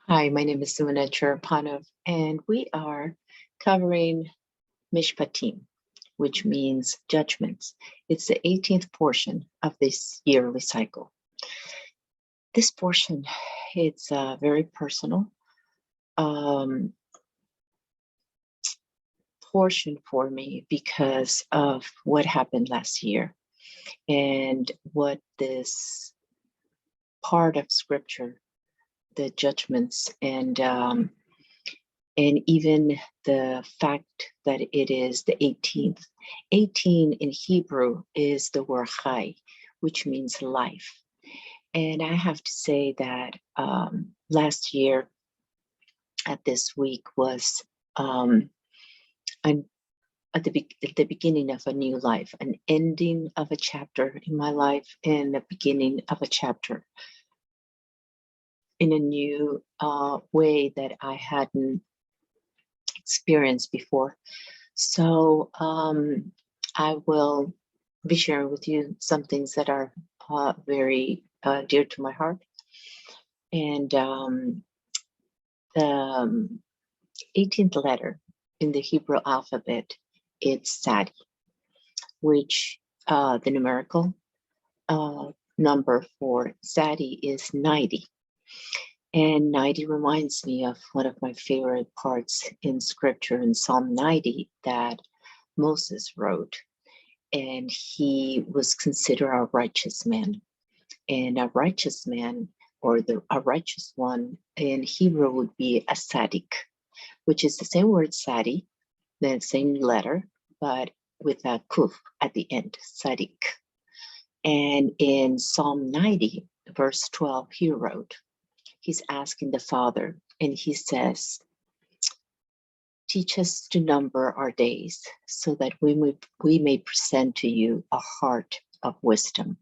Hi, my name is Sumana Cherapanov, and we are covering Mishpatim, which means judgments. It's the 18th portion of this yearly cycle. This portion, it's very personal portion for me because of what happened last year and what this part of scripture, the judgments, and even the fact that it is the 18th. 18 in Hebrew is the word chai, which means life. And I have to say that last year at this week was at the beginning of a new life, an ending of a chapter in my life and the beginning of a chapter in a new way that I hadn't experienced before. So I will be sharing with you some things that are very dear to my heart. And the 18th letter in the Hebrew alphabet, it's Sadi, which the numerical number for Sadi is 90. And 90 reminds me of one of my favorite parts in scripture in Psalm 90 that Moses wrote. And he was considered a righteous man. And a righteous man, or a righteous one in Hebrew would be a tzaddik, which is the same word sadi, the same letter, but with a kuf at the end, tzaddik. And in Psalm 90, verse 12, he wrote, he's asking the Father, and he says, teach us to number our days so that we may present to you a heart of wisdom.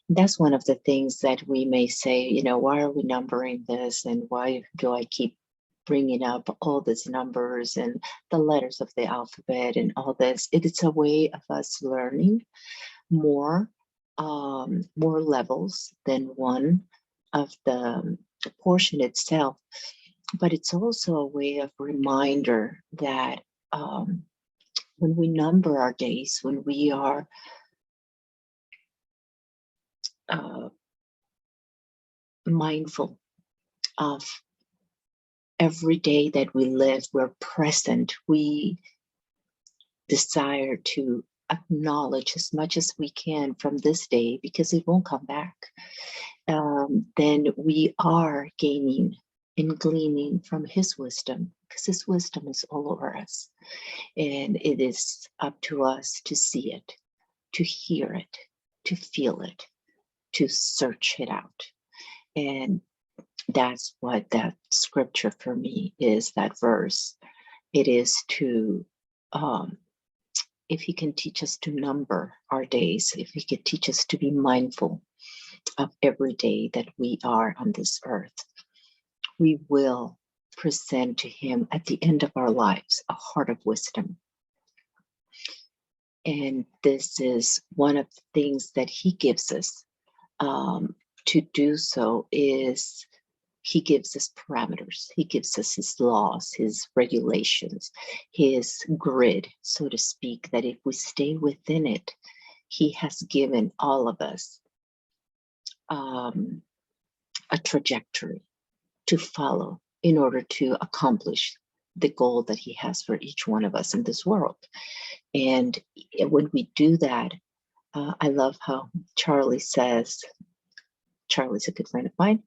That's one of the things that we may say, why are we numbering this? And why do I keep bringing up all these numbers and the letters of the alphabet and all this? It's a way of us learning more levels than one of the portion itself. But it's also a way of reminder that when we number our days, when we are mindful of every day that we live, we're present, we desire to acknowledge as much as we can from this day because it won't come back, then we are gaining and gleaning from his wisdom, because his wisdom is all over us. And it is up to us to see it, to hear it, to feel it, to search it out. And that's what that scripture for me is, that verse. It is to, if he can teach us to number our days, if he can teach us to be mindful of every day that we are on this earth, we will present to him at the end of our lives a heart of wisdom. And this is one of the things that he gives us to do so is he gives us parameters. He gives us his laws, his regulations, his grid, so to speak, that if we stay within it, he has given all of us a trajectory to follow in order to accomplish the goal that he has for each one of us in this world. And when we do that, I love how Charlie's a good friend of mine,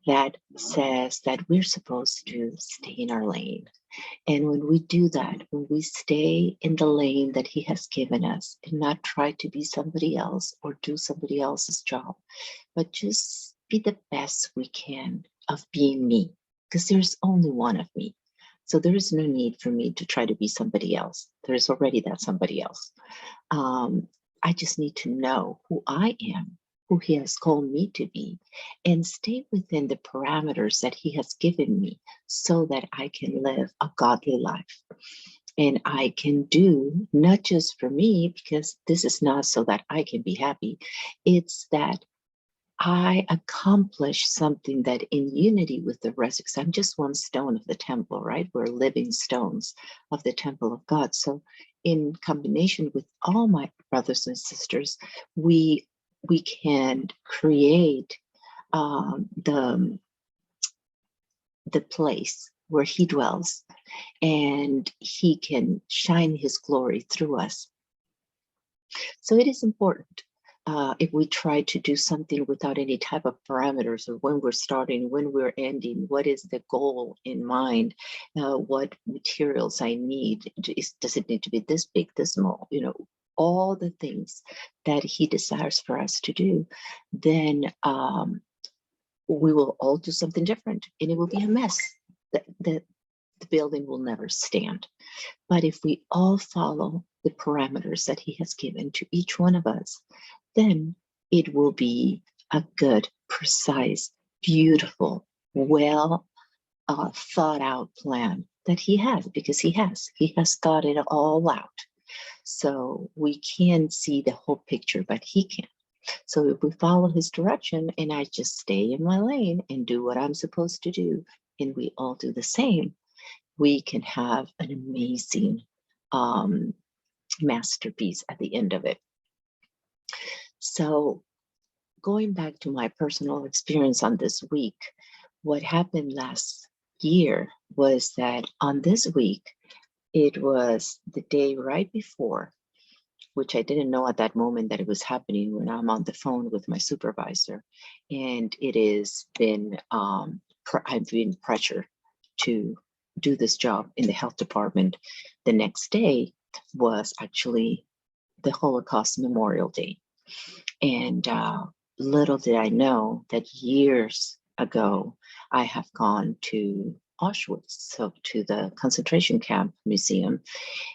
that says that we're supposed to stay in our lane. And when we do that, when we stay in the lane that he has given us and not try to be somebody else or do somebody else's job, but just be the best we can of being me, because there's only one of me. So there is no need for me to try to be somebody else. There's already that somebody else. I just need to know who I am, who he has called me to be, and stay within the parameters that he has given me so that I can live a godly life. And I can do not just for me, because this is not so that I can be happy. It's that I accomplished something that in unity with the rest, because I'm just one stone of the temple, right? We're living stones of the temple of God. So in combination with all my brothers and sisters, we can create the place where he dwells, and he can shine his glory through us. So it is important, if we try to do something without any type of parameters of when we're starting, when we're ending, what is the goal in mind, what materials I need, does it need to be this big, this small, all the things that he desires for us to do, then we will all do something different, and it will be a mess. The building will never stand. But if we all follow the parameters that he has given to each one of us, then it will be a good, precise, beautiful, well thought out plan that he has, because he has thought it all out. So we can see the whole picture, but he can't. So if we follow his direction and I just stay in my lane and do what I'm supposed to do, and we all do the same, we can have an amazing masterpiece at the end of it. So going back to my personal experience on this week, what happened last year was that on this week, it was the day right before, which I didn't know at that moment that it was happening, when I'm on the phone with my supervisor. And it has been, I've been pressured to do this job in the health department. The next day was actually the Holocaust Memorial Day. And little did I know that years ago, I have gone to Auschwitz, so to the concentration camp museum.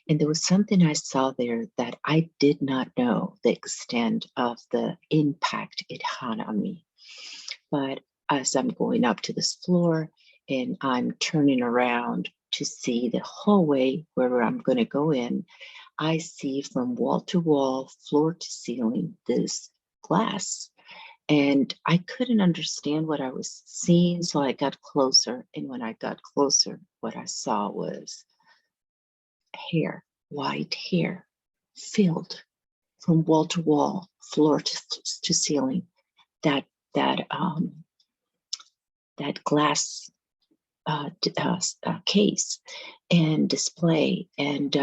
And there was something I saw there that I did not know the extent of the impact it had on me. But as I'm going up to this floor and I'm turning around to see the hallway where I'm going to go in, I see from wall to wall, floor to ceiling, this glass. And I couldn't understand what I was seeing, so I got closer. And when I got closer, what I saw was hair, white hair, filled from wall to wall, floor to ceiling. That glass case and display, and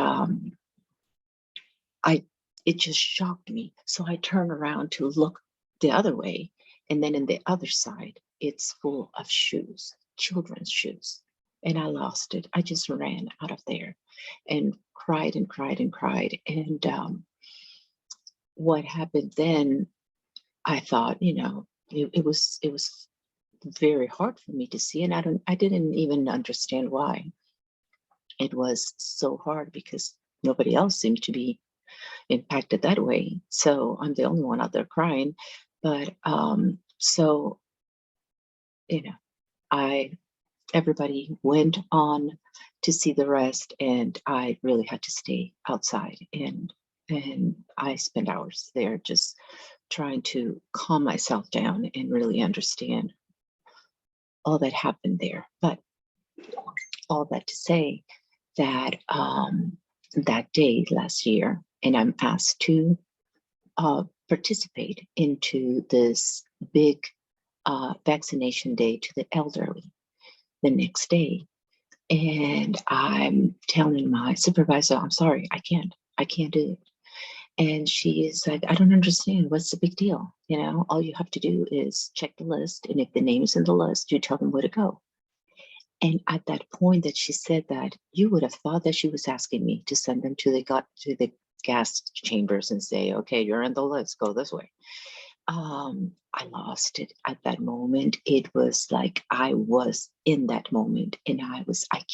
it just shocked me. So I turned around to look the other way, and then in the other side, it's full of shoes, children's shoes. And I lost it. I just ran out of there and cried and cried and cried. And what happened then, I thought, it was very hard for me to see, and I didn't even understand why. It was so hard because nobody else seemed to be impacted that way. So I'm the only one out there crying. But so everybody went on to see the rest, and I really had to stay outside, and I spent hours there just trying to calm myself down and really understand all that happened there. But all that to say that that day last year, and I'm asked to participate into this big vaccination day to the elderly the next day. And I'm telling my supervisor, I'm sorry, I can't do it. And she is like, I don't understand. What's the big deal? All you have to do is check the list. And if the name's in the list, you tell them where to go. And at that point that she said that, you would have thought that she was asking me to send them to the gas chambers and say, okay, you're in the list, go this way. I lost it at that moment. It was like I was in that moment, and I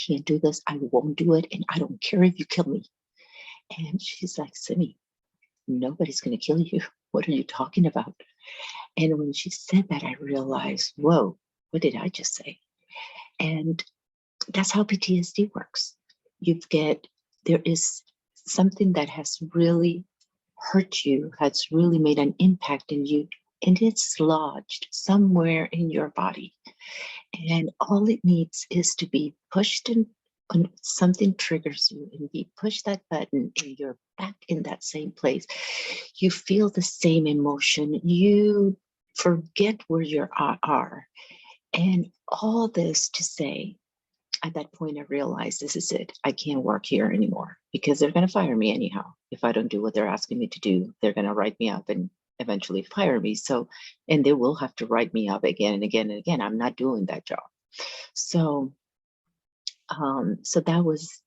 can't do this. I won't do it. And I don't care if you kill me. And she's like, Simi, nobody's going to kill you. What are you talking about? And when she said that, I realized, whoa, what did I just say? And that's how PTSD works. There is something that has really hurt you, has really made an impact in you, and it's lodged somewhere in your body. And all it needs is to be pushed in, when something triggers you, and you push that button and you're back in that same place. You feel the same emotion. You forget where you are. And all this to say, at that point, I realized this is it. I can't work here anymore because they're going to fire me anyhow. If I don't do what they're asking me to do, they're going to write me up and eventually fire me. So, and they will have to write me up again and again and again. I'm not doing that job. So, so that was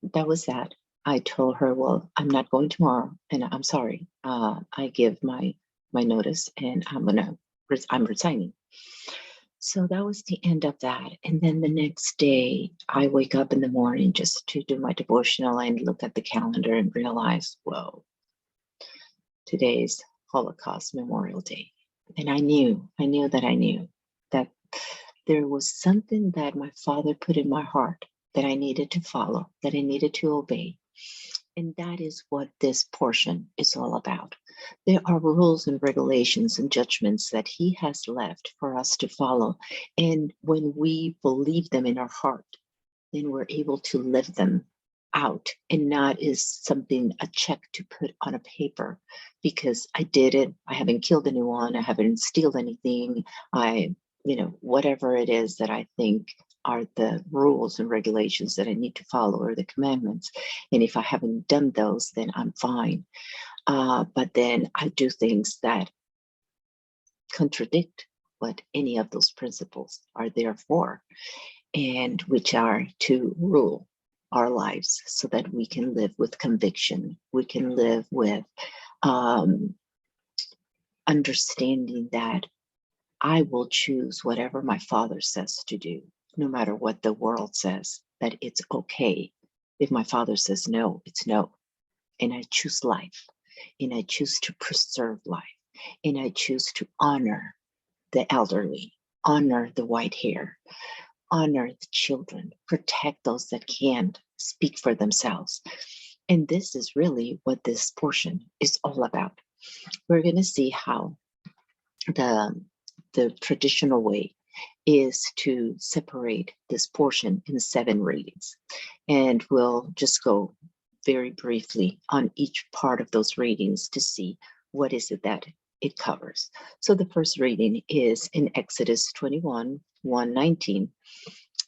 that. I told her, well, I'm not going tomorrow, and I'm sorry. I give my notice, and I'm resigning. So that was the end of that. And then the next day, I wake up in the morning just to do my devotional and look at the calendar and realize, whoa, today's Holocaust Memorial Day. And I knew that there was something that my father put in my heart that I needed to follow, that I needed to obey. And that is what this portion is all about. There are rules and regulations and judgments that he has left for us to follow. And when we believe them in our heart, then we're able to live them out and not is something, a check to put on a paper because I did it. I haven't killed anyone. I haven't stolen anything. Whatever it is that I think are the rules and regulations that I need to follow or the commandments. And if I haven't done those, then I'm fine. But then I do things that contradict what any of those principles are there for, and which are to rule our lives so that we can live with conviction. We can live with understanding that I will choose whatever my father says to do, no matter what the world says, that it's okay. If my father says no, it's no. And I choose life, and I choose to preserve life, and I choose to honor the elderly, honor the white hair, honor the children, protect those that can't speak for themselves. And this is really what this portion is all about. We're going to see how the traditional way is to separate this portion in 7 readings. And we'll just go very briefly on each part of those readings to see what is it that it covers. So the first reading is in Exodus 21, 1:19.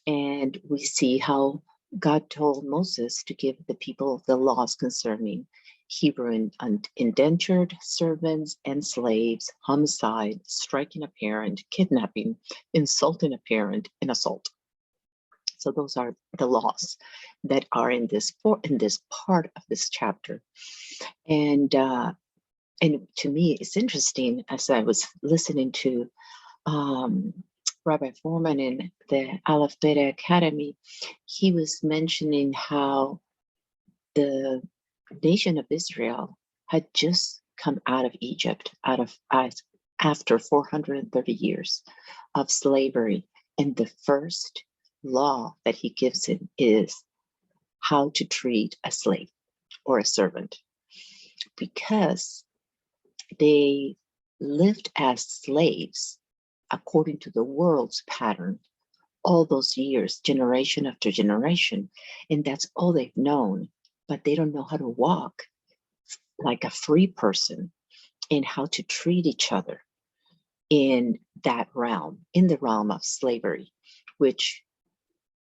And we see how God told Moses to give the people the laws concerning Hebrew and indentured servants and slaves, homicide, striking a parent, kidnapping, insulting a parent, and assault. So those are the laws that are in this part of this chapter. And to me, it's interesting as I was listening to Rabbi Foreman in the Aleph Beta Academy. He was mentioning how the nation of Israel had just come out of Egypt, after 430 years of slavery. And the first law that he gives him is how to treat a slave or a servant, because they lived as slaves according to the world's pattern all those years, generation after generation. And that's all they've known, but they don't know how to walk like a free person and how to treat each other in that realm, in the realm of slavery, which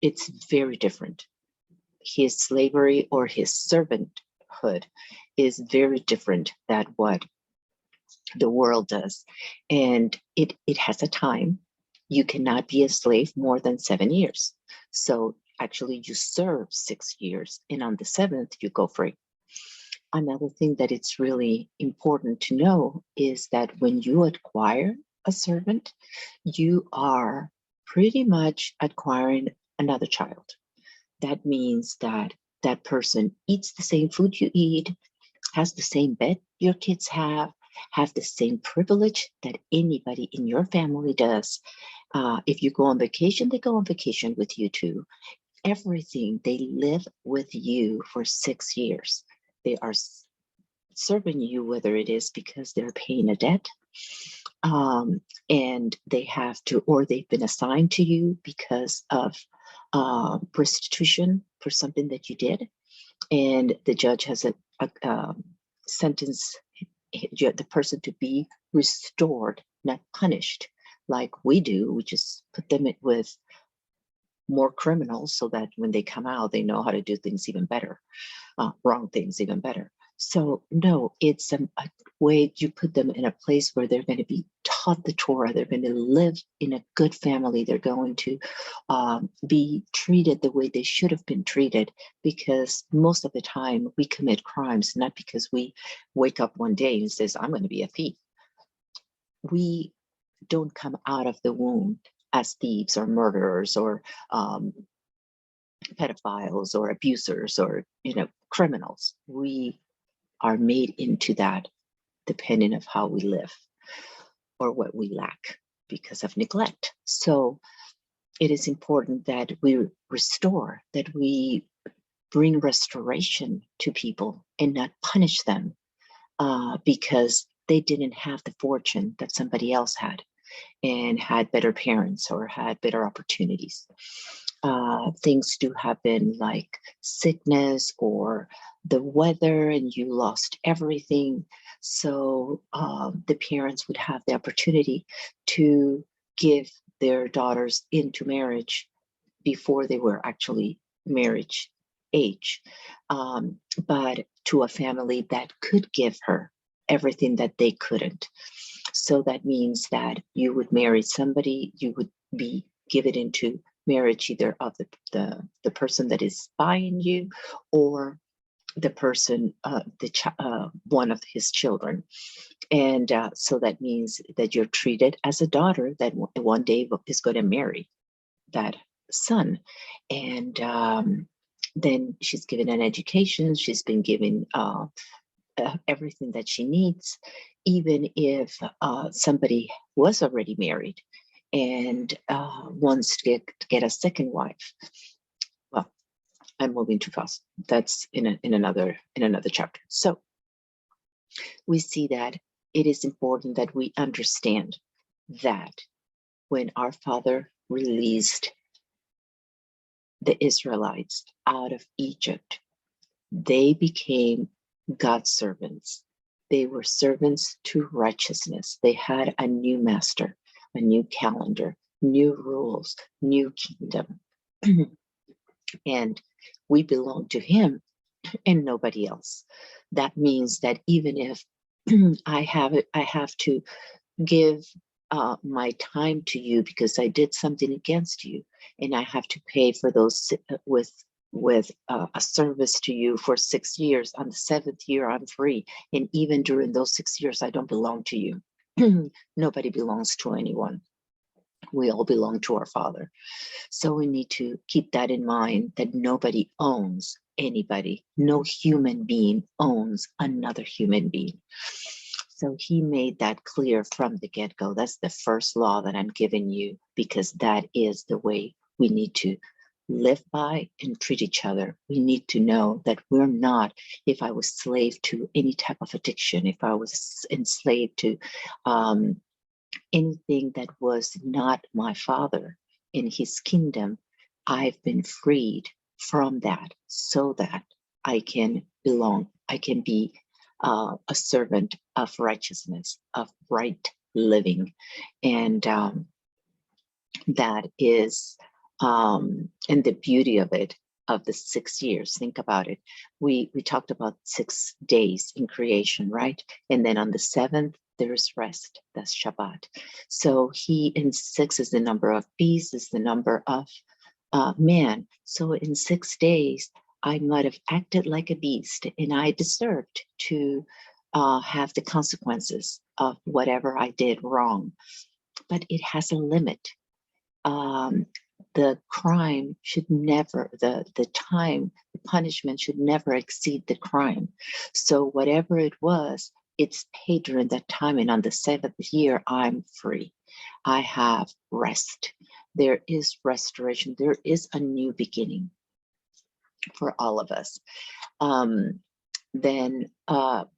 it's very different. His slavery or his servanthood is very different than what the world does. And it has a time. You cannot be a slave more than 7 years. So actually you serve 6 years, and on the 7th you go free. Another thing that it's really important to know is that when you acquire a servant, you are pretty much acquiring another child. That means that that person eats the same food you eat, has the same bed your kids have the same privilege that anybody in your family does. If you go on vacation, they go on vacation with you too. Everything, they live with you for 6 years. They are serving you, whether it is because they're paying a debt and they have to, or they've been assigned to you because of restitution for something that you did, and the judge has a sentence the person to be restored, not punished, like we do. We just put them with more criminals so that when they come out, they know how to do things even better, wrong things even better. So no, it's a way you put them in a place where they're going to be taught the Torah. They're going to live in a good family. They're going to be treated the way they should have been treated, because most of the time we commit crimes, not because we wake up one day and says, I'm going to be a thief. We don't come out of the womb as thieves or murderers or pedophiles or abusers or criminals. We are made into that depending on how we live or what we lack because of neglect. So it is important that we restore, that we bring restoration to people and not punish them because they didn't have the fortune that somebody else had and had better parents or had better opportunities. Things do happen like sickness or the weather and you lost everything. So the parents would have the opportunity to give their daughters into marriage before they were actually marriage age, but to a family that could give her everything that they couldn't. So that means that you would marry somebody, you would be given into marriage either of the person that is buying you or the person, one of his children. And so that means that you're treated as a daughter that one day is going to marry that son. And then she's given an education, she's been given everything that she needs, even if somebody was already married and wants to get a second wife. Well, I'm moving too fast. That's in another chapter. So we see that it is important that we understand that when our Father released the Israelites out of Egypt, they became God's servants. They were servants to righteousness. They had a new master, a new calendar, new rules, new kingdom. And we belong to him and nobody else. That means that even if I have to give my time to you because I did something against you, and I have to pay for those with a service to you for 6 years. On the 7th year, I'm free. And even during those 6 years, I don't belong to you. Nobody belongs to anyone. We all belong to our Father. So we need to keep that in mind, that nobody owns anybody. No human being owns another human being. So he made that clear from the get-go. That's the first law that I'm giving you, because that is the way we need to live by and treat each other. We need to know that we're not, if I was slave to any type of addiction, if I was enslaved to anything that was not my Father in his kingdom, I've been freed from that so that I can belong, I can be a servant of righteousness, of right living. And that is, and the beauty of it, of the 6 years, think about it. We talked about 6 days in creation, right? And then on the 7th, there's rest. That's Shabbat. So in 6 is the number of beasts, is the number of man. So in 6 days, I might have acted like a beast, and I deserved to have the consequences of whatever I did wrong. But it has a limit. The crime should never, the time, the punishment should never exceed the crime. So whatever it was, it's paid during that time. And on the 7th year, I'm free. I have rest. There is restoration. There is a new beginning for all of us. Then now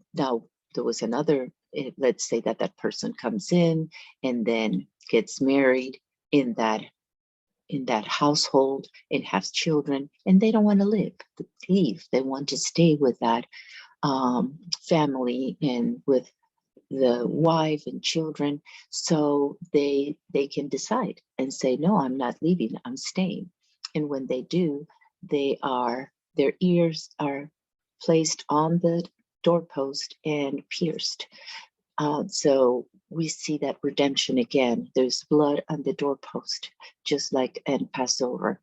there was another let's say that that person comes in and then gets married in that household and has children, and they don't want to leave. They want to stay with that family and with the wife and children, so they can decide and say, no, I'm not leaving, I'm staying. And when they do, their ears are placed on the doorpost and pierced. So we see that redemption again. There's blood on the doorpost, just like in Passover.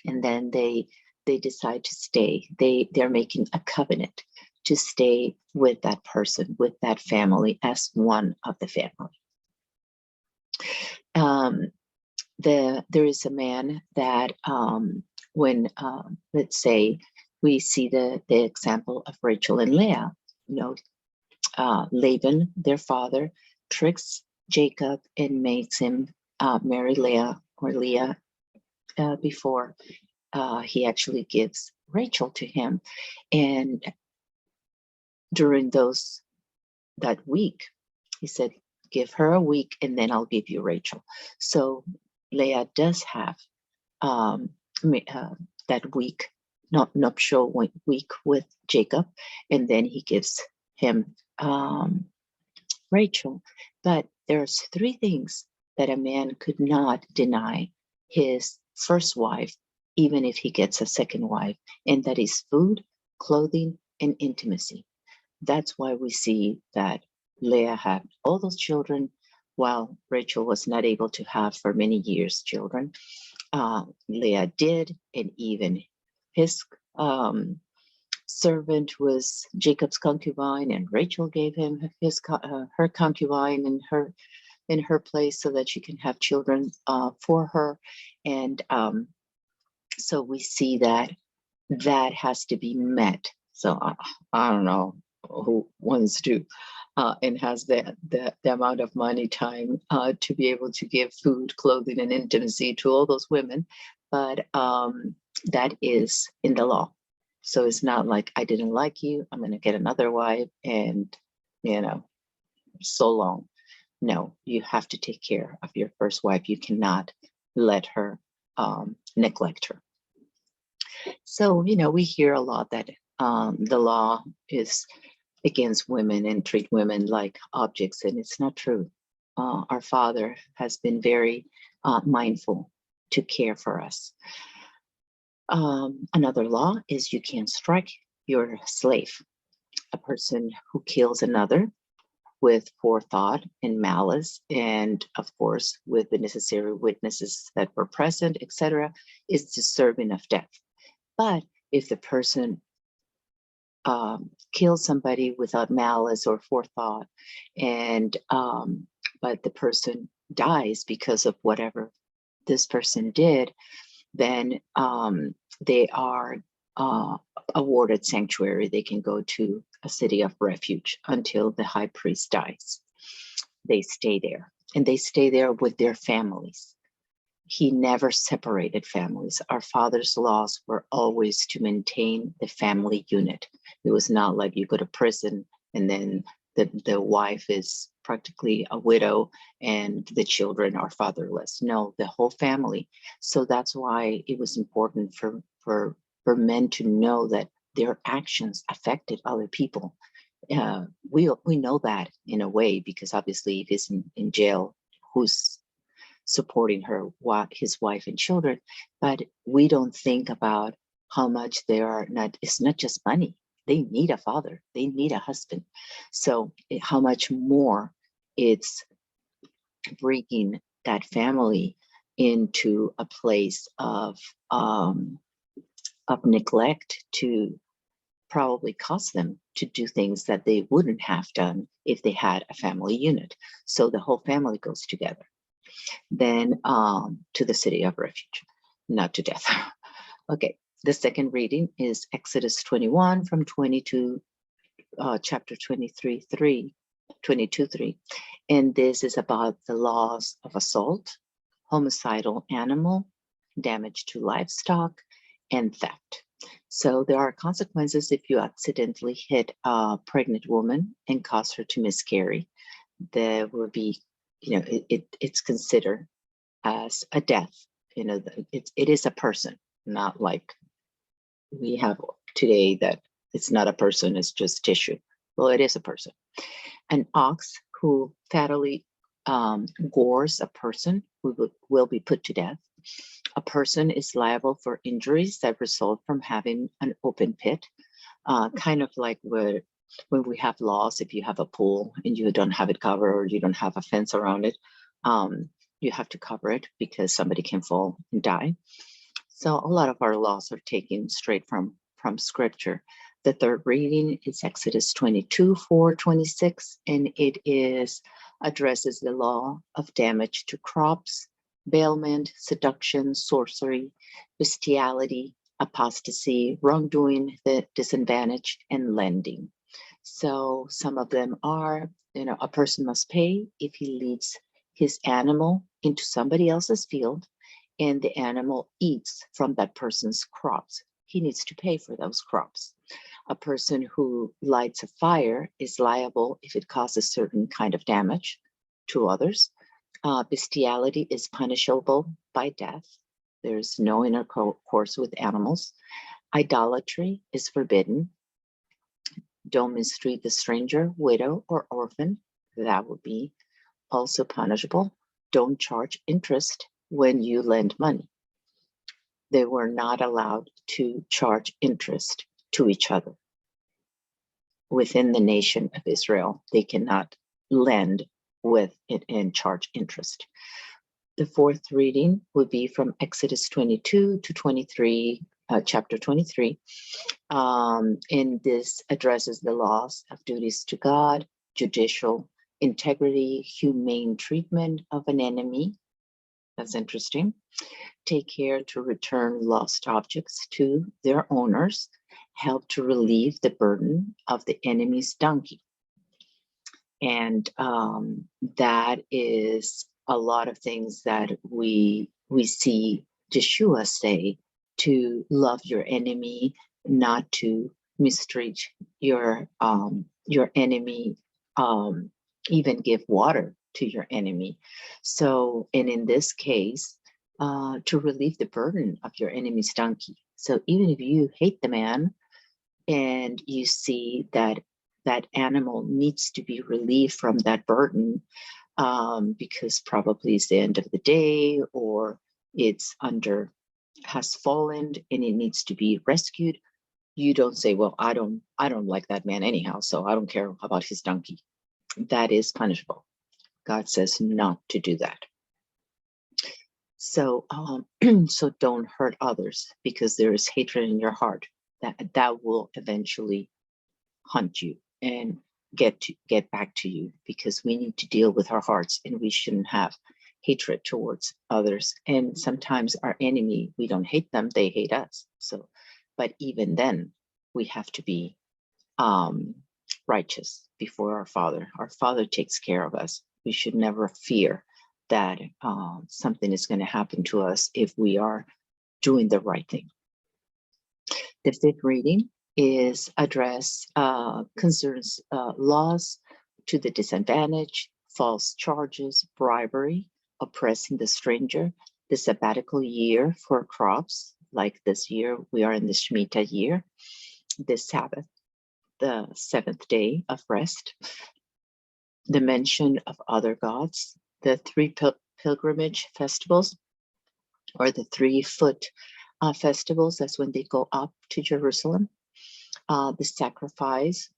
And then they decide to stay. They're making a covenant to stay with that person, with that family, as one of the family. There is a man that when let's say we see the example of Rachel and Leah. Laban, their father, tricks Jacob and makes him marry Leah before he actually gives Rachel to him. And during that week, he said, give her a week and then I'll give you Rachel. So Leah does have that week, nuptial week with Jacob, and then he gives him Rachel. But there's 3 things that a man could not deny his first wife, even if he gets a second wife, and that is food, clothing, and intimacy. That's why we see that Leah had all those children while Rachel was not able to have for many years children. Leah did, and even his servant was Jacob's concubine, and Rachel gave him her concubine in her place so that she can have children for her. And so we see that has to be met. So I don't know who wants to and has the amount of money, time to be able to give food, clothing, and intimacy to all those women, but that is in the law. So it's not like, I didn't like you, I'm going to get another wife and so long. No, you have to take care of your first wife. You cannot let her neglect her. So we hear a lot that the law is against women and treat women like objects, and it's not true. Our Father has been very mindful to care for us. Another law is you can't strike your slave. A person who kills another with forethought and malice, and of course with the necessary witnesses that were present, etc., is deserving of death. But if the person kills somebody without malice or forethought, and but the person dies because of whatever this person did, then they are awarded sanctuary. They can go to a city of refuge until the high priest dies. They stay there, and they stay there with their families. He never separated families. Our Father's laws were always to maintain the family unit. It was not like you go to prison and then the wife is practically a widow and the children are fatherless. No, the whole family. So that's why it was important for men to know that their actions affected other people. We know that in a way, because obviously if he's in jail, who's supporting his wife and children? But we don't think about how much it's not just money. They need a father, they need a husband. So how much more it's bringing that family into a place of neglect, to probably cause them to do things that they wouldn't have done if they had a family unit. So the whole family goes together. Then to the city of refuge, not to death. Okay, the second reading is Exodus 21 from 22, chapter 22:3. And this is about the laws of assault, homicidal animal, damage to livestock, and theft. So there are consequences if you accidentally hit a pregnant woman and cause her to miscarry. There will be, it's considered as a death. It is a person, not like we have today that it's not a person, it's just tissue. Well, it is a person. An ox who fatally gores a person will be put to death. A person is liable for injuries that result from having an open pit, kind of like when we have laws, if you have a pool and you don't have it covered or you don't have a fence around it, you have to cover it because somebody can fall and die. So a lot of our laws are taken straight from scripture. The third reading is Exodus 22:4-26, and it addresses the law of damage to crops, bailment, seduction, sorcery, bestiality, apostasy, wrongdoing, the disadvantage, and lending. So some of them are, a person must pay if he leads his animal into somebody else's field and the animal eats from that person's crops. He needs to pay for those crops. A person who lights a fire is liable if it causes certain kind of damage to others. Bestiality is punishable by death. There's no intercourse with animals. Idolatry is forbidden. Don't mistreat the stranger, widow, or orphan. That would be also punishable. Don't charge interest when you lend money. They were not allowed to charge interest to each other. Within the nation of Israel, they cannot lend with it and charge interest. The fourth reading would be from Exodus 22-23, chapter 23. And this addresses the laws of duties to God, judicial integrity, humane treatment of an enemy. That's interesting. Take care to return lost objects to their owners. Help to relieve the burden of the enemy's donkey. And that is a lot of things that we see Yeshua say, to love your enemy, not to mistreat your enemy, even give water to your enemy. So, and in this case, to relieve the burden of your enemy's donkey. So even if you hate the man and you see that that animal needs to be relieved from that burden, because probably it's the end of the day, or has fallen and it needs to be rescued, you don't say, well, I don't like that man anyhow, so I don't care about his donkey. That is punishable. God says not to do that. So, so don't hurt others, because there is hatred in your heart that will eventually hunt you and get back to you, because we need to deal with our hearts, and we shouldn't have hatred towards others. And sometimes our enemy, we don't hate them, they hate us. So, but even then, we have to be righteous before our Father. Our Father takes care of us. We should never fear that something is going to happen to us if we are doing the right thing. The fifth reading is address concerns laws to the disadvantage, false charges, bribery, oppressing the stranger, the sabbatical year for crops, like this year, we are in the Shemitah year, the Sabbath, the seventh day of rest, the mention of other gods, the three pilgrimage festivals, or the 3-foot festivals. That's when they go up to Jerusalem. The sacrifice,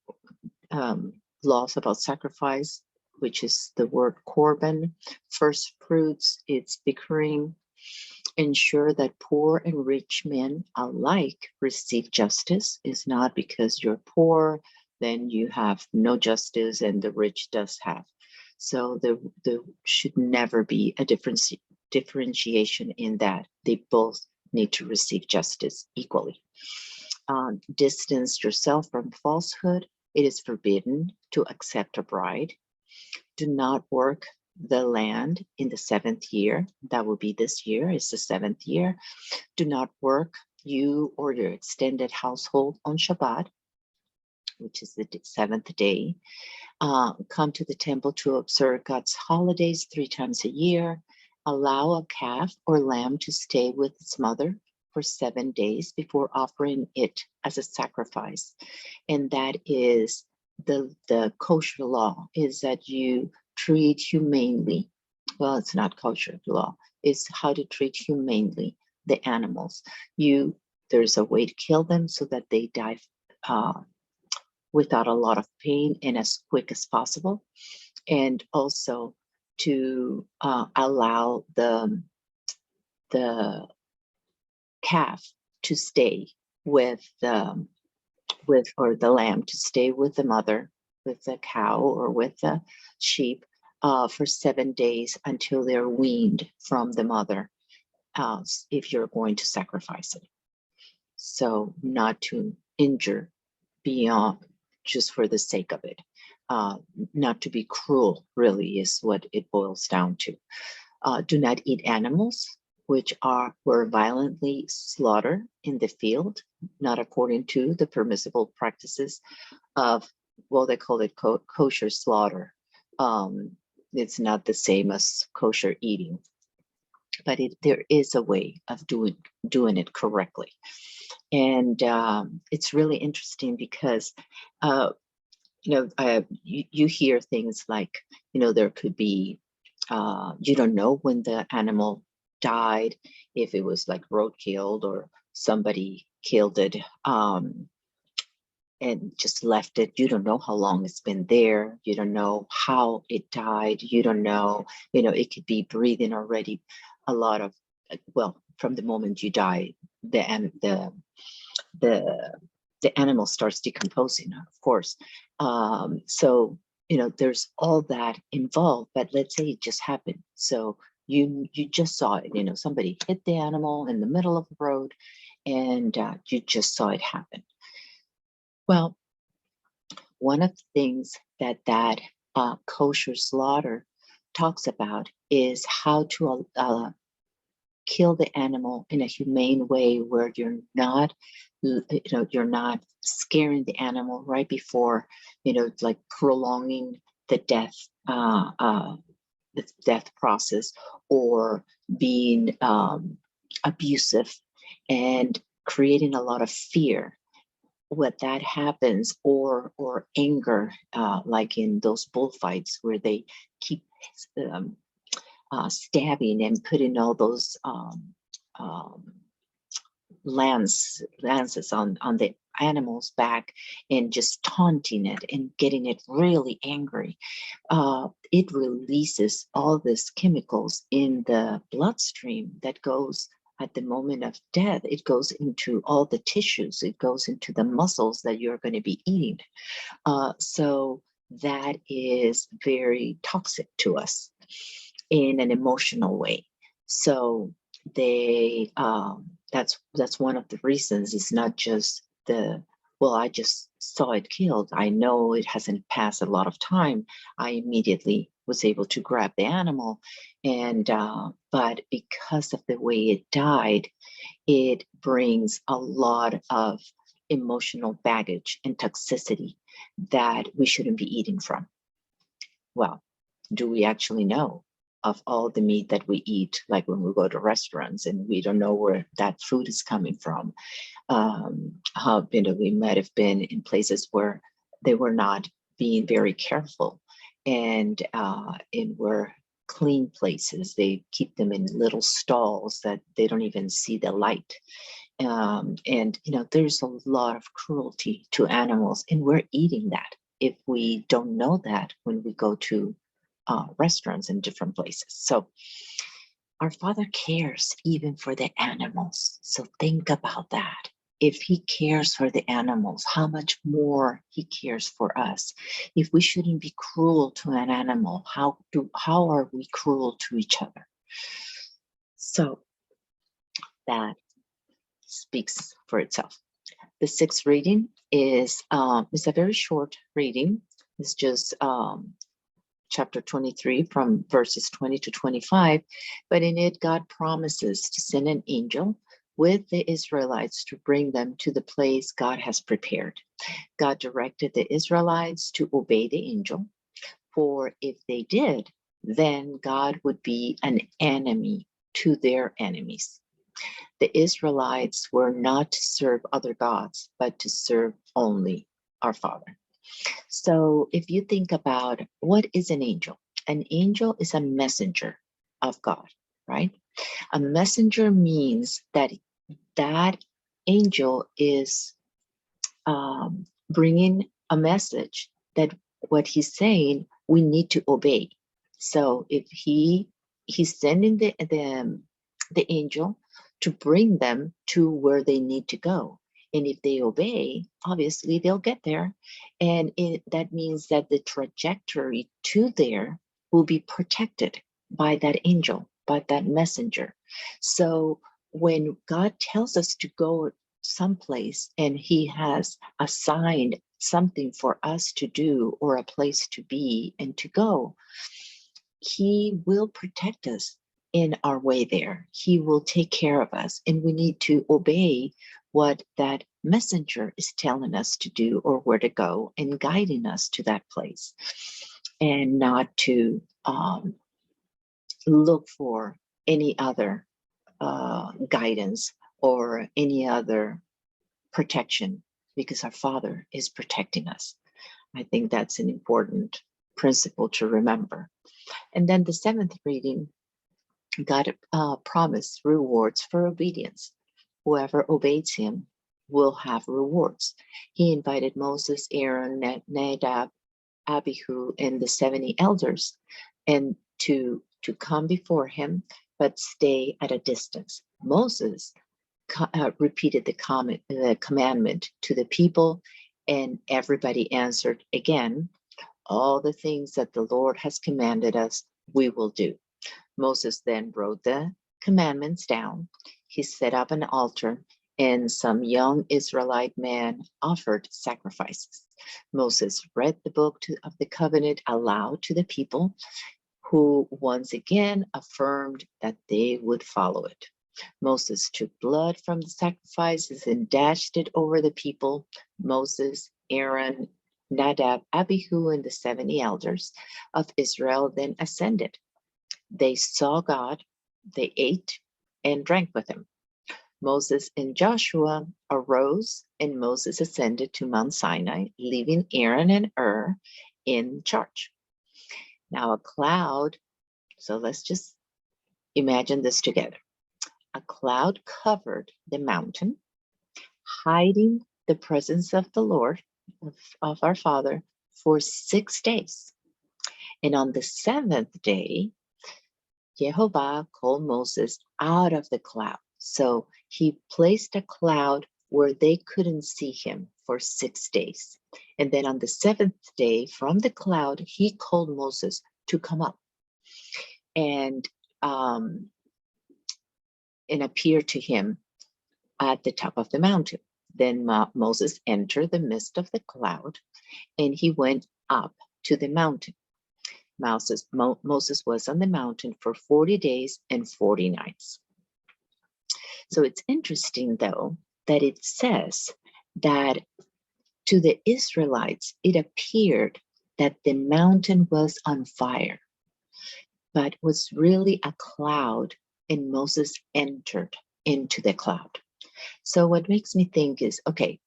laws about sacrifice, which is the word korban, first fruits, it's bikurim. Ensure that poor and rich men alike receive justice. It's not because you're poor, then you have no justice, and the rich does have. So there should never be a differentiation in that. They both need to receive justice equally. Distance yourself from falsehood. It is forbidden to accept a bride. Do not work the land in the 7th year. That will be this year. It's the 7th year. Do not work you or your extended household on Shabbat, which is the seventh day, come to the temple to observe God's holidays 3 times a year. Allow a calf or lamb to stay with its mother for 7 days before offering it as a sacrifice. And that is the kosher law, is that you treat humanely. Well, it's not kosher law. It's how to treat humanely the animals. There's a way to kill them so that they die without a lot of pain and as quick as possible, and also to allow the calf to stay with or the lamb to stay with the mother, with the cow or with the sheep for 7 days until they're weaned from the mother, if you're going to sacrifice it. So not to injure beyond, just for the sake of it. Not to be cruel, really, is what it boils down to. Do not eat animals which were violently slaughtered in the field, not according to the permissible practices of, well, they call it kosher slaughter. It's not the same as kosher eating, but there is a way of doing it correctly. And it's really interesting because you hear things like, there could be, you don't know when the animal died, if it was like roadkill or somebody killed it and just left it. You don't know how long it's been there. You don't know how it died. You don't know, it could be breathing already a lot of, well, from the moment you die, the animal starts decomposing, of course. So, there's all that involved, but let's say it just happened. So you just saw it, somebody hit the animal in the middle of the road and you just saw it happen. Well, one of the things that kosher slaughter talks about is how to kill the animal in a humane way, where you're not scaring the animal right before, like prolonging the death process, or being abusive and creating a lot of fear. What that happens, or anger, like in those bullfights where they keep stabbing and putting all those lances on the animal's back and just taunting it and getting it really angry. It releases all these chemicals in the bloodstream that goes at the moment of death. It goes into all the tissues. It goes into the muscles that you're going to be eating. So that is very toxic to us in an emotional way. So that's one of the reasons. It's not just I just saw it killed. I know it hasn't passed a lot of time. I immediately was able to grab the animal, and but because of the way it died, it brings a lot of emotional baggage and toxicity that we shouldn't be eating from. Well, do we actually know of all the meat that we eat, like when we go to restaurants and we don't know where that food is coming from? How we might have been in places where they were not being very careful, and were clean places. They keep them in little stalls that they don't even see the light. And there's a lot of cruelty to animals, and we're eating that if we don't know that when we go to restaurants in different places. So our Father cares even for the animals. So think about that. If he cares for the animals, how much more he cares for us. If we shouldn't be cruel to an animal, how are we cruel to each other? So that speaks for itself. The sixth reading is a very short reading. It's just chapter 23 from verses 20 to 25, but in it God promises to send an angel with the Israelites to bring them to the place God has prepared. God directed the Israelites to obey the angel, for if they did, then God would be an enemy to their enemies. The Israelites were not to serve other gods, but to serve only our Father. So if you think about what is an angel is a messenger of God, right? A messenger means that that angel is bringing a message that what he's saying we need to obey. So if he's sending the angel to bring them to where they need to go, and if they obey, obviously they'll get there, and that means that the trajectory to there will be protected by that angel, by that messenger. So when God tells us to go someplace and he has assigned something for us to do or a place to be and to go, he will protect us in our way there. He will take care of us, and we need to obey what that messenger is telling us to do or where to go and guiding us to that place, and not to look for any other guidance or any other protection, because our Father is protecting us. I think that's an important principle to remember. And then the seventh reading, God promised rewards for obedience. Whoever obeys him will have rewards. He invited Moses, Aaron, Nadab, Abihu, and the 70 elders, and to come before him, but stay at a distance. Moses repeated the commandment to the people, and everybody answered again, all the things that the Lord has commanded us, we will do. Moses then wrote the commandments down. He set up an altar, and some young Israelite man offered sacrifices. Moses read the book of the covenant aloud to the people, who once again affirmed that they would follow it. Moses took blood from the sacrifices and dashed it over the people. Moses, Aaron, Nadab, Abihu, and the 70 elders of Israel then ascended. They saw God, they ate and drank with him. Moses and Joshua arose, and Moses ascended to Mount Sinai, leaving Aaron and Hur in charge. Now a cloud, so let's just imagine this together. A cloud covered the mountain, hiding the presence of the Lord, of our Father, for 6 days. And on the 7th day, Jehovah called Moses out of the cloud. So he placed a cloud where they couldn't see him for 6 days. And then on the 7th day, from the cloud, he called Moses to come up and appear to him at the top of the mountain. Then Moses entered the midst of the cloud, and he went up to the mountain. Moses was on the mountain for 40 days and 40 nights. So it's interesting, though, that it says that to the Israelites, it appeared that the mountain was on fire, but was really a cloud, and Moses entered into the cloud. So what makes me think is, okay,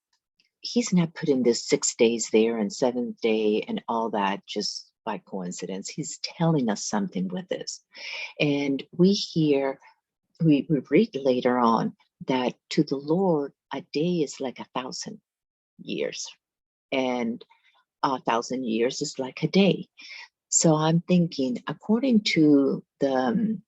he's not putting this 6 days there and 7th day and all that just by coincidence. He's telling us something with this. And we read later on that to the Lord, a day is like 1,000 years, and 1,000 years is like a day. So I'm thinking, according to the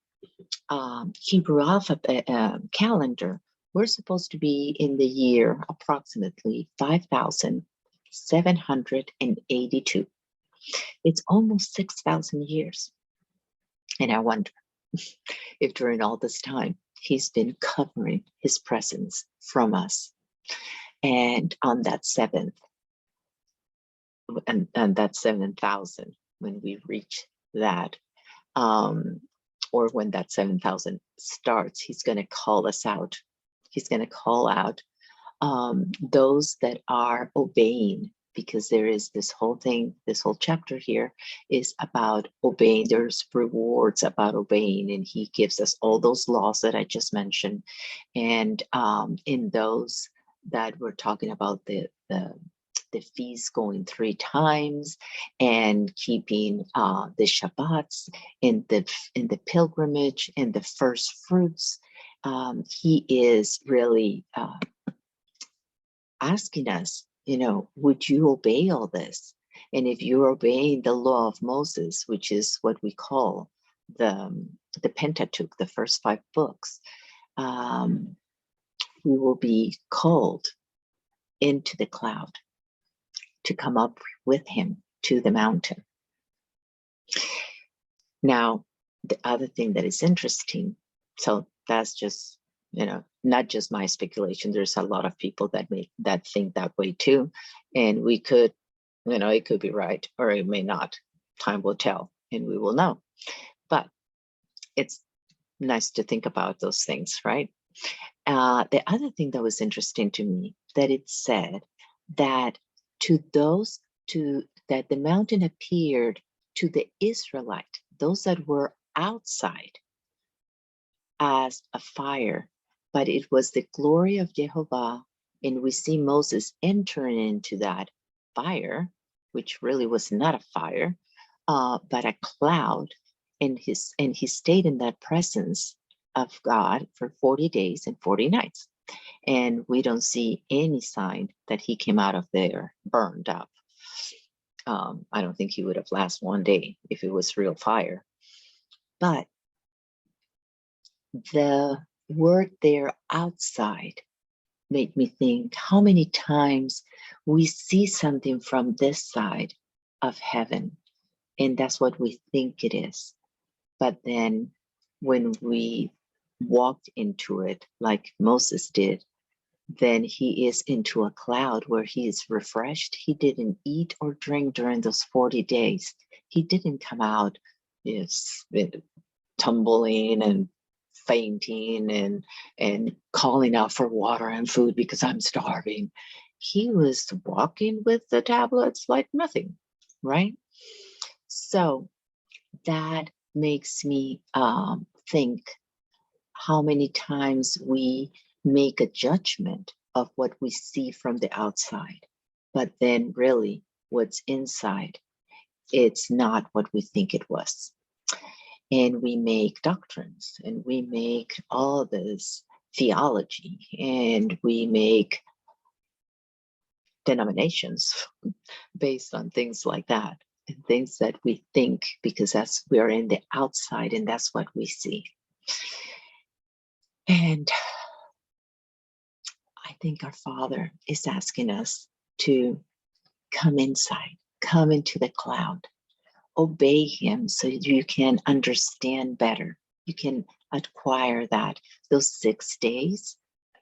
Hebrew alphabet calendar, we're supposed to be in the year approximately 5,782. It's almost 6,000 years. And I wonder if during all this time, he's been covering his presence from us. And on that 7th, and that 7,000, when we reach that, or when that 7,000 starts, he's going to call us out He's going to call out those that are obeying, because there is this whole thing, this whole chapter here is about obeying. There's rewards about obeying, and he gives us all those laws that I just mentioned. And in those that we're talking about the feast going 3 times, and keeping the Shabbats, in the pilgrimage, and the first fruits. He is really asking us, would you obey all this? And if you're obeying the law of Moses, which is what we call the Pentateuch, the first 5 books, we will be called into the cloud to come up with him to the mountain. Now, the other thing that is interesting, so that's just, not just my speculation. There's a lot of people that think that way too. And we could, it could be right, or it may not. Time will tell, and we will know. But it's nice to think about those things, right? The other thing that was interesting to me, that it said that that the mountain appeared to the Israelite, those that were outside, as a fire, but it was the glory of Jehovah. And we see Moses entering into that fire, which really was not a fire, but a cloud. And he stayed in that presence of God for 40 days and 40 nights. And we don't see any sign that he came out of there burned up. I don't think he would have lasted 1 day if it was real fire. But the word there, outside, made me think how many times we see something from this side of heaven, and that's what we think it is. But then when we walked into it, like Moses did, then he is into a cloud where he is refreshed. He didn't eat or drink during those 40 days. He didn't come out tumbling and fainting and calling out for water and food because I'm starving. He was walking with the tablets like nothing, right? So that makes me think how many times we make a judgment of what we see from the outside, but then really what's inside, it's not what we think it was. And we make doctrines, and we make all this theology, and we make denominations based on things like that, and things that we think, because we are in the outside and that's what we see. And I think our Father is asking us to come inside, come into the cloud, obey him so you can understand better. You can acquire that. Those 6 days,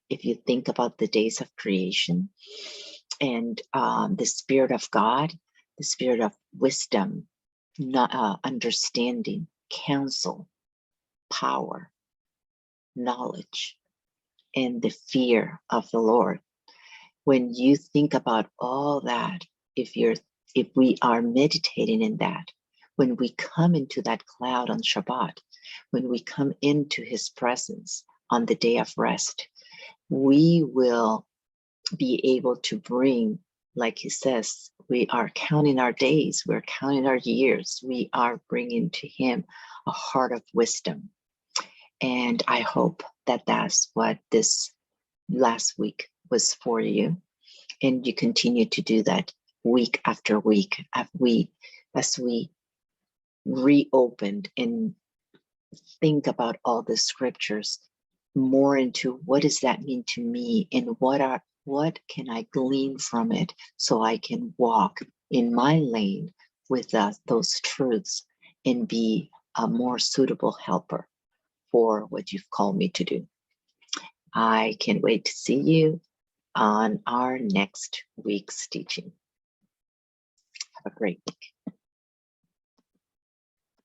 if you think about the days of creation, and the Spirit of God, the Spirit of wisdom, understanding, counsel, power, knowledge, and the fear of the Lord. When you think about all that, if we are meditating in that, when we come into that cloud on Shabbat, when we come into his presence on the day of rest, we will be able to bring, like he says, we are counting our days, we're counting our years, we are bringing to him a heart of wisdom. And I hope that that's what this last week was for you. And you continue to do that week after week, as we reopened and think about all the scriptures more into what does that mean to me, and what can I glean from it so I can walk in my lane with those truths and be a more suitable helper for what you've called me to do. I can't wait to see you on our next week's teaching. Have a great week.